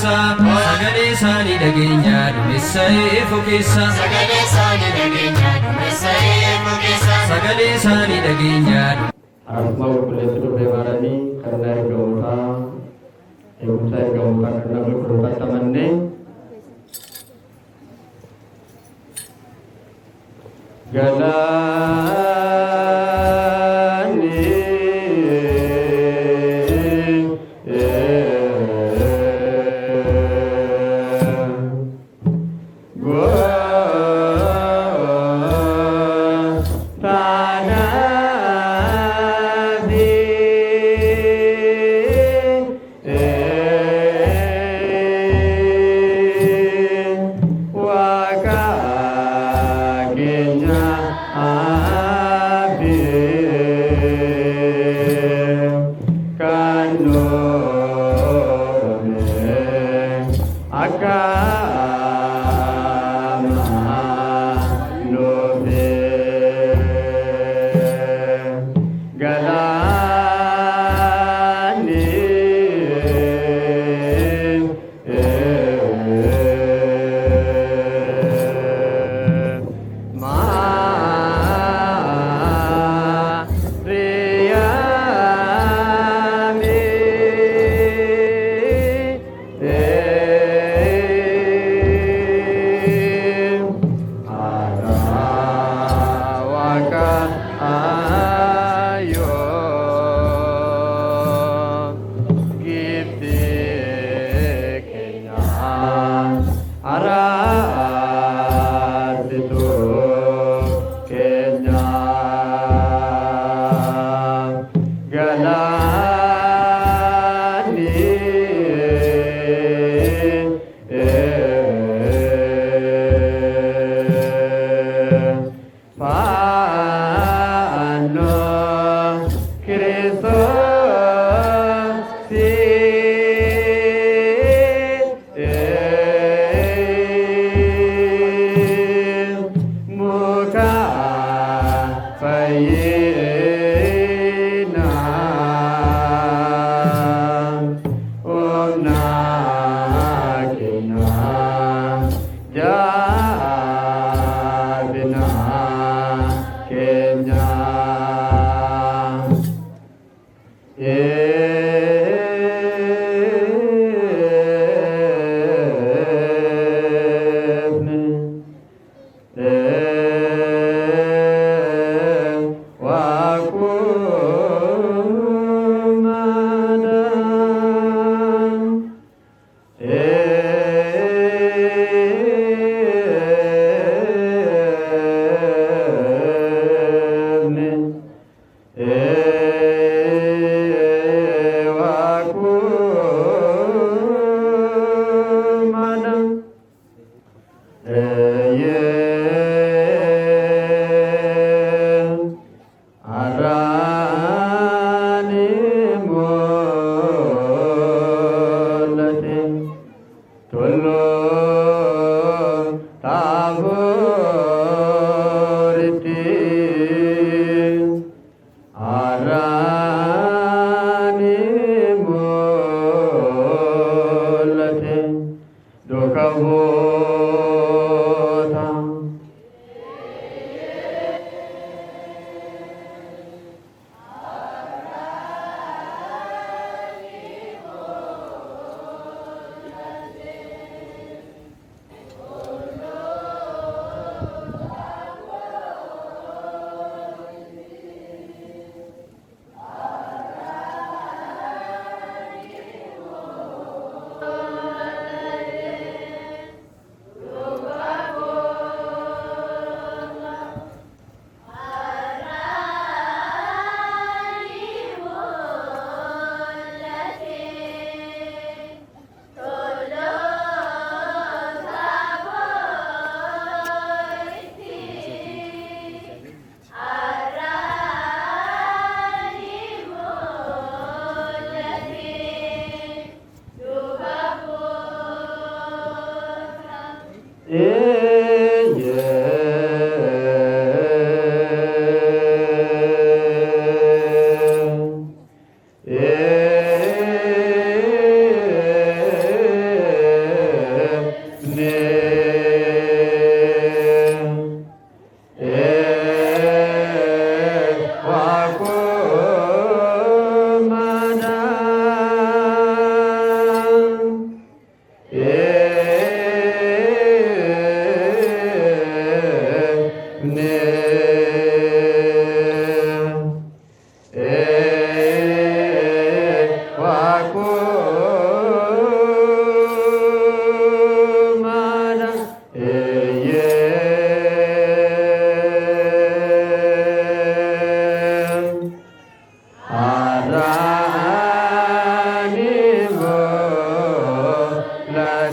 keessa sagalee isaanii dhageenya duumessa ifu keessa sagalee isaanii dhageenya duumessa ifu keessa sagalee isaanii dhageenya Asma qulqulleessu dhufee baaranii karna ergamootaa eegumsa ergamootaa karna qulqulluufatti amannee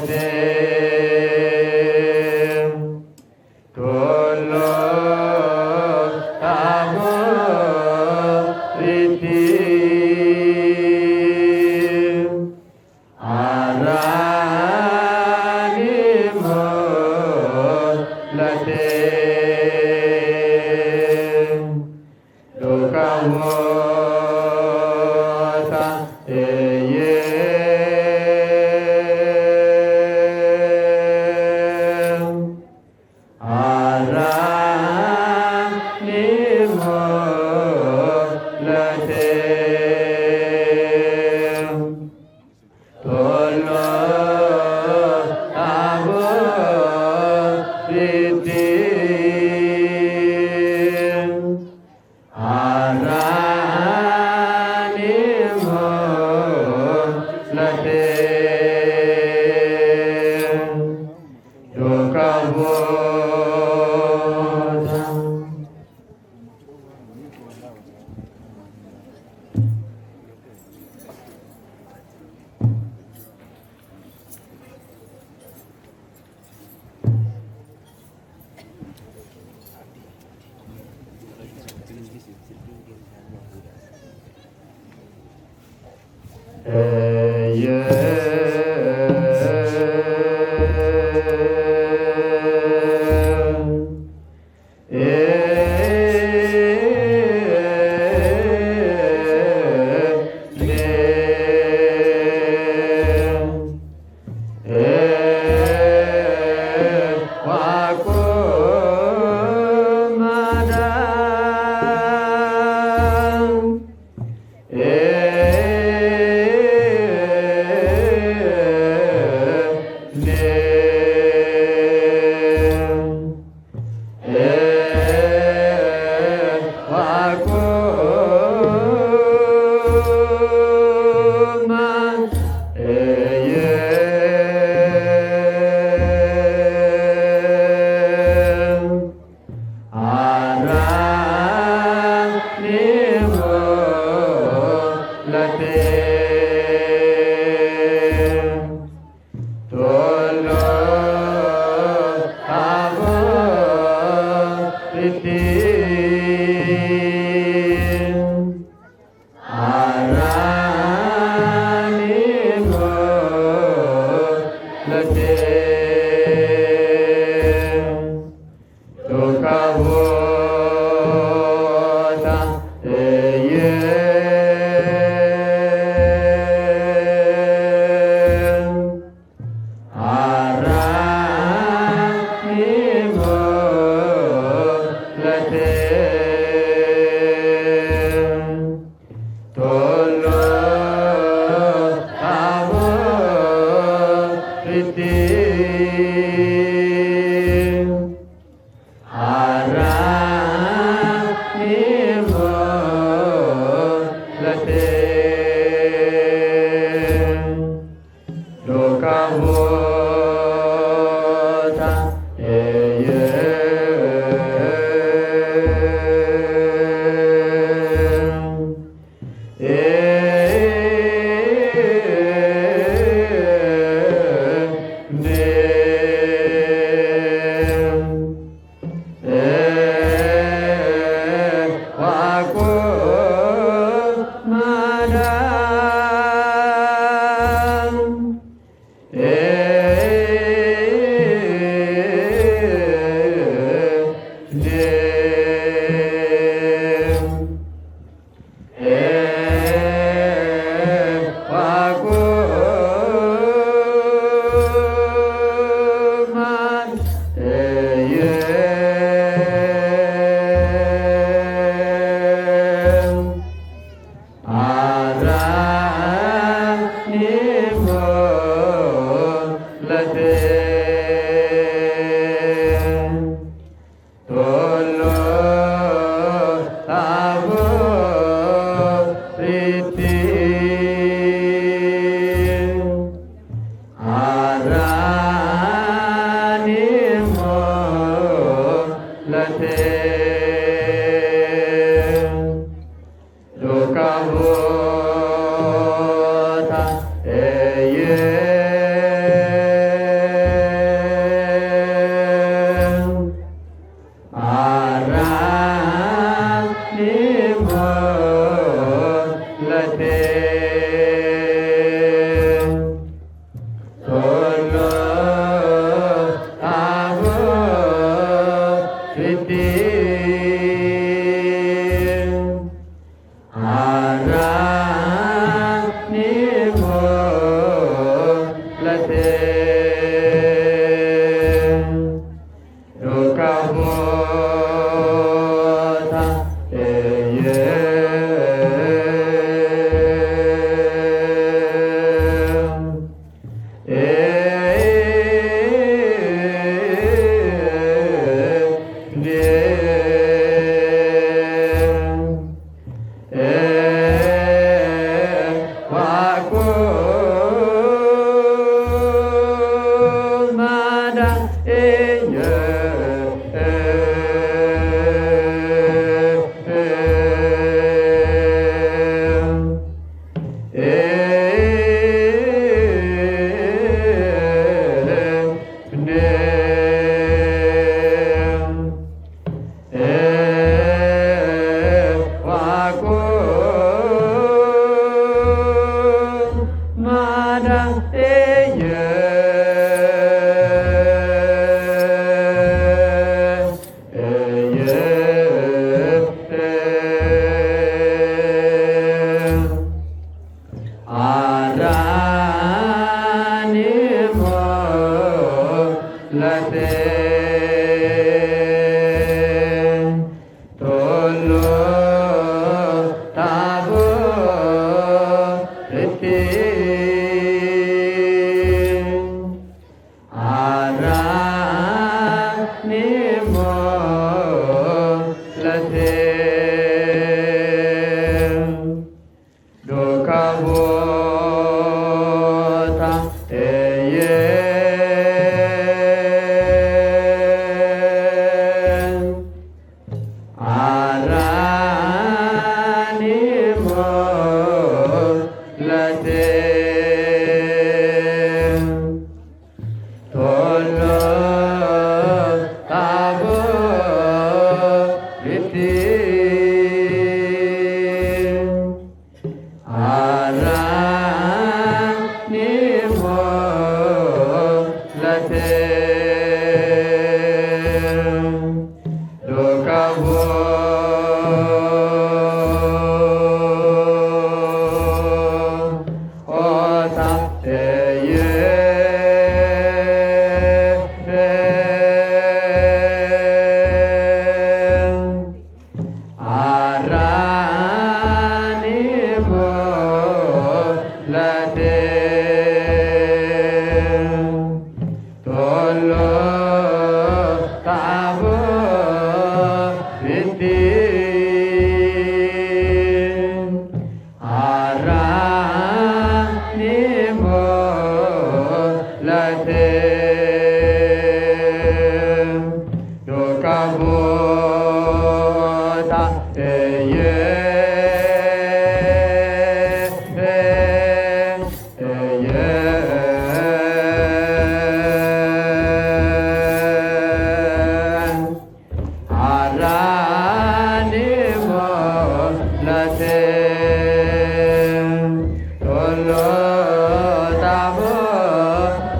Yeah.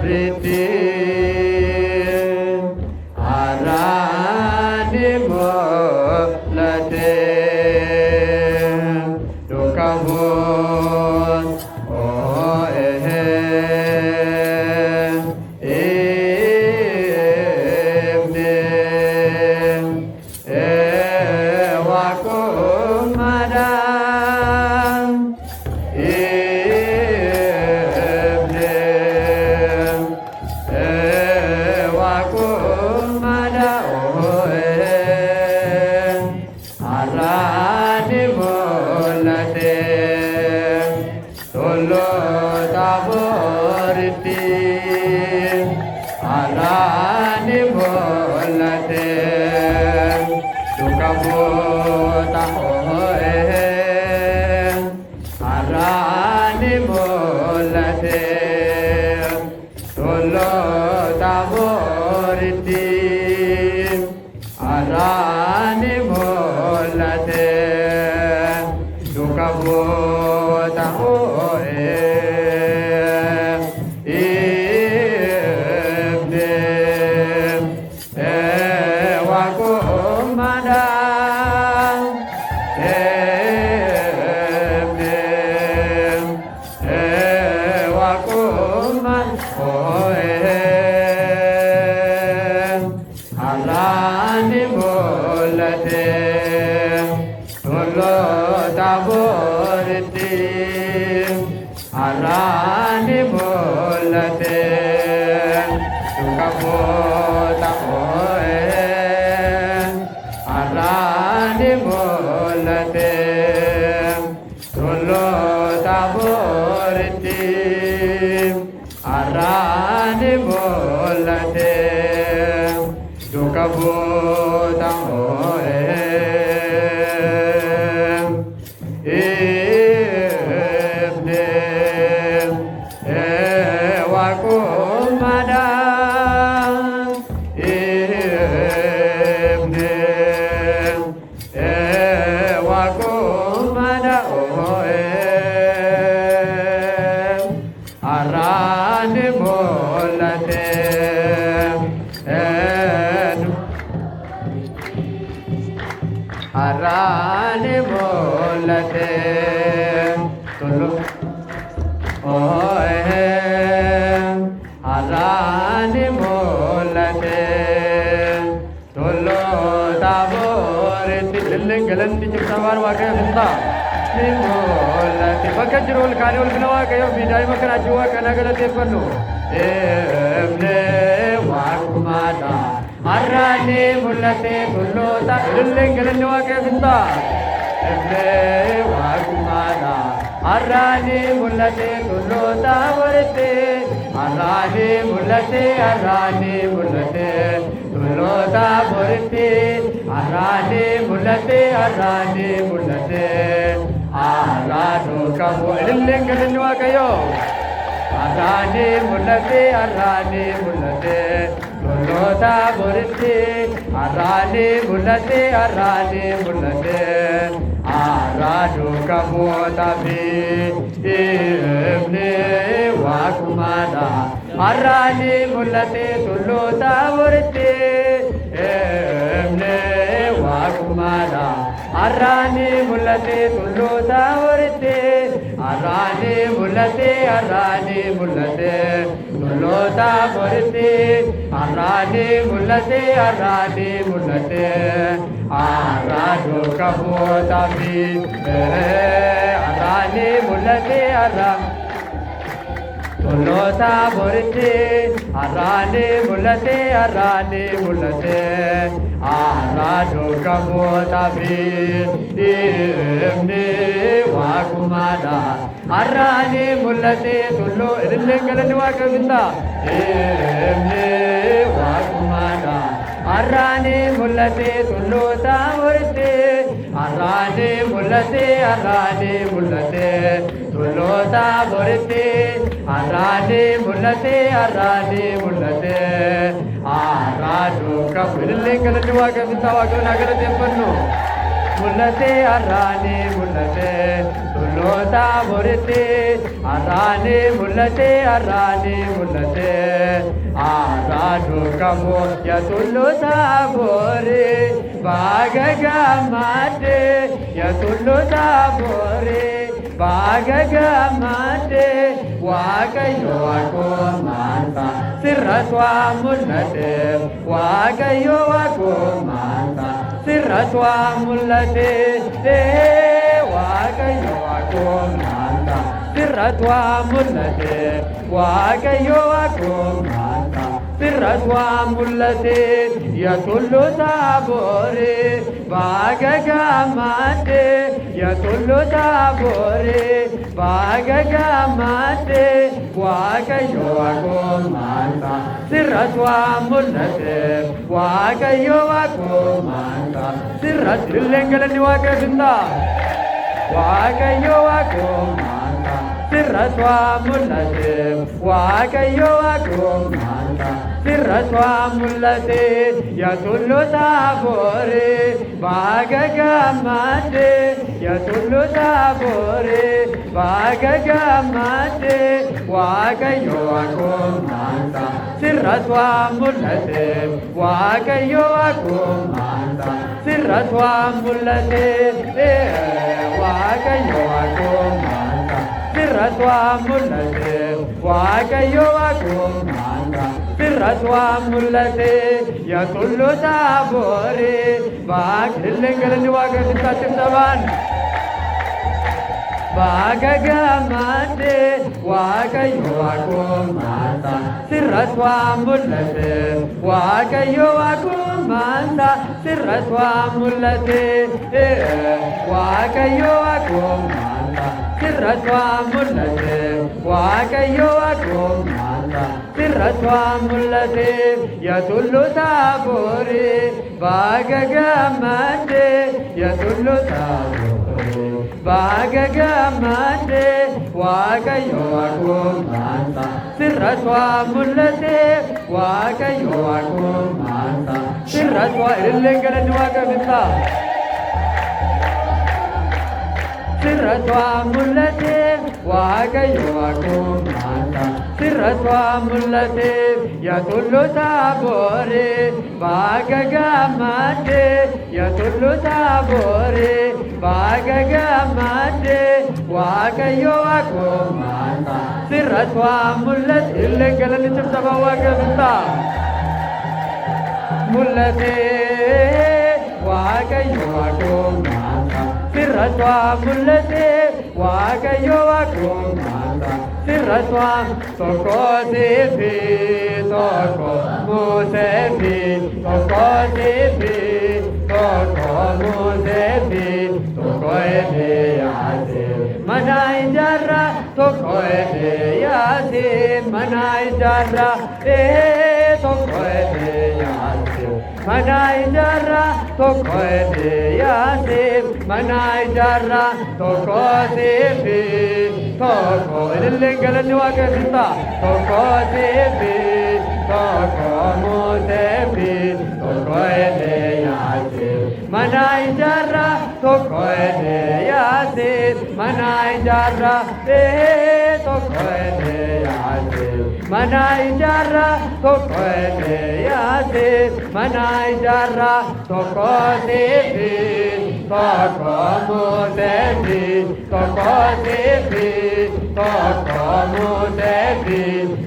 Priti kabota oe arani molate tolo taborti arani molate do kabota oe arane molate tolo oe arane molate tolo tabore tillengalan di cakrawar wakai benda molate bakajrul kanul gnawa kayo bidai makana juwa kana galate panu emne wakumada arane mulate tolo ta tillengalan wakai benda emne wakumada arane mulate tolo ta vorte arane mulate tolo ta vorte arane mulate arado kamu illengalan wakayo arane mulate tolo ta vorte arane mulate arado kamu tabi emne wakumada arane mulate tolo ta vorte emne wakumada arane mulate tolo ta vorte arane mulate tolo ta vorte arane mulate arado kamu tabi arane mulate tolo ta vorte arane mulate arado kamu tabi emne wakumada arane mulate tolo illengalan wakavinda emne wakumada arane mulate tolo ta vorte arane mulate tolo ta vorte arane mulate arado kamu illengalan wakavinda wakanagala tempanu mulate arane tolo ta vorte arane mulate arado kamu ya tolo ta vore bagaga mate ya tolo ta vore bagaga mate wakayo ako manta siraswa mulate wakayo ako manta siraswa mulate wakayo ako manta siraswa mulate wakayo ako manta siraswa mulate ya tolo ta vore bagaga mate ya tolo ta vore bagaga mate wakayo ako manta siraswa mulate wakayo ako manta siras illengalan wakavinda wakayo ako manta siraswa mulate wakayo ako manta siraswa mulate ya tolo ta vore bagaga mate ya tolo ta vore bagaga mate wakayo ako manta siraswa mulate wakayo ako manta siraswa mulate wakayo ako manta siraswa mulate wakayo ako manta siraswa mulate ya tolo ta vore illengalan wakavinda caktavan Bagagamate Wakayo Akumata Siraswa Mulate Wakayo Akumata Siraswa Mulate Wakayo Akumata Siraswa Mulate Wakayo Akumata Siraswa Mulate Yatullu Tabore Bagagamate Yatullu Tabore Bagagamate Wakayo Akumata Siraswa Mulate Wakayo Akumata Siraswa Illengaran Wakamita Siraswa Mulate Wakayo Akumata Siraswa Mulate Yatullu Tabore Bagagamate Yatullu Tabore Bagagamate Wakayo Akumata Siraswa Mulate Illengaran Chiptaba Wakamita Mulate Wakayo Akumata Siraswa Mulate Wakayo Akumata Siraswa Toko Sepi Toko Musepi Toko Sepi Toko Musepi Toko Ede Yase Manai Jara Toko Ede Yase Manai Jara Toko Ede Yase Manai Jara Toko Ede Yase Manai Jara Toko Sepi Toko Illengaran Wakamita Toko Sepi Toko Musepi Toko Ede Yase Manai Jara Toko Ede Yase Manai Jara Toko Ede Yase Manai Jara Toko Ede Yase Manai Jara Toko Sepi Toko Musepi Toko Sepi Toko Musepi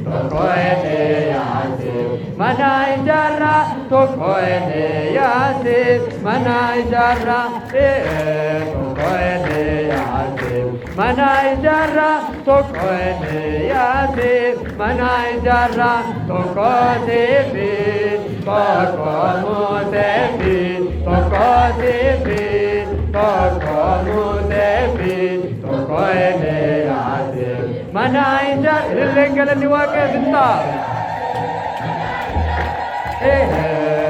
Toko Ede Yase Manai Jara Toko Ede Yase Manai Jara Toko Ede Yase Manai Jara Toko Ede Yase Manai Jara Toko Sepi Toko Musepi Toko Sepi Toko Musepi Toko Ede Yase Manai Jara Illengaran Wakamita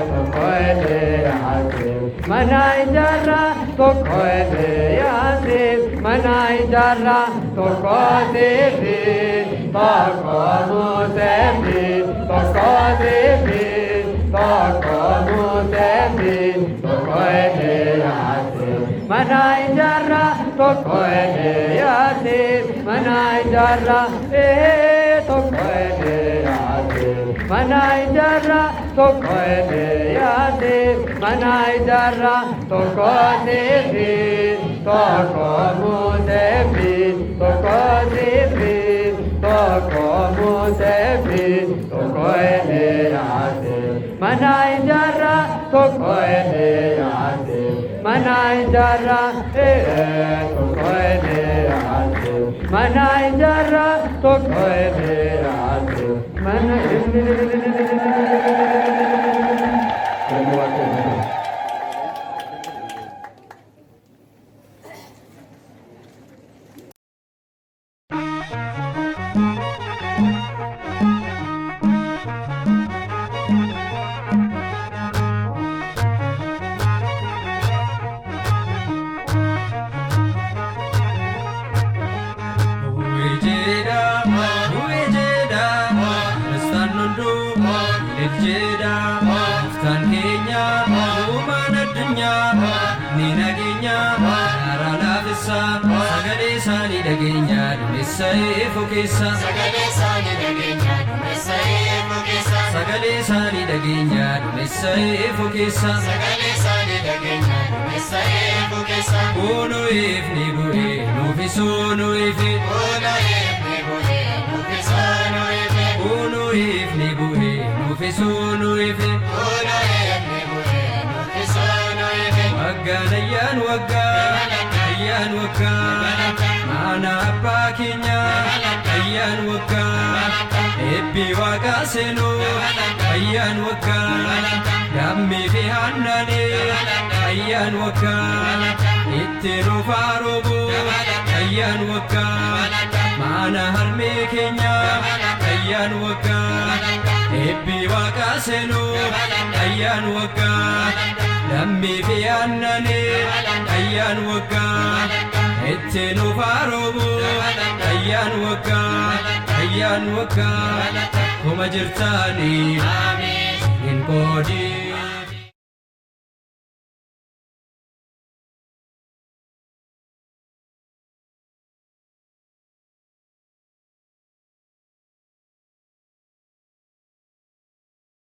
Toko Ede Yase Manai Jara Toko Ede Yase Manai Jara Toko Sepi Toko Musepi Toko Sepi Toko Musepi Toko Ede Yase Manai Jara Toko Ede Yase Manai Jara Toko Ede Yase Manai Jara Toko Ede Yase Manai Jara Toko Sepi Toko Musepi Toko Sepi Toko Musepi Toko Ede Yase Manai Jara Toko Ede Yase Manai Jara Toko Ede Yase Manai Jara Toko Ede Yase Manai Sagalee isaanii dhageenya duumessa eefoo keessa Uno ifni bu'ee nuufisuu nu ife Uno ifni bu'ee nuufisuu nu ife Waggaan ayyaan waggaa abbaa keenya ayyaan waggaa eebbi waaqa seenuu ayyaan waggaa lammii fi haannanii ayyaan waggaa itti dhufaa roobuu ayyaan waggaa maana harmee keenya ayyaan waggaa eebbi waaqa seenuu ayyaan waggaa lammii fi haannanii ayyaan waggaa itti dhufaa roobuu ayyaan waggaa kuma jirtaanii hin qoodin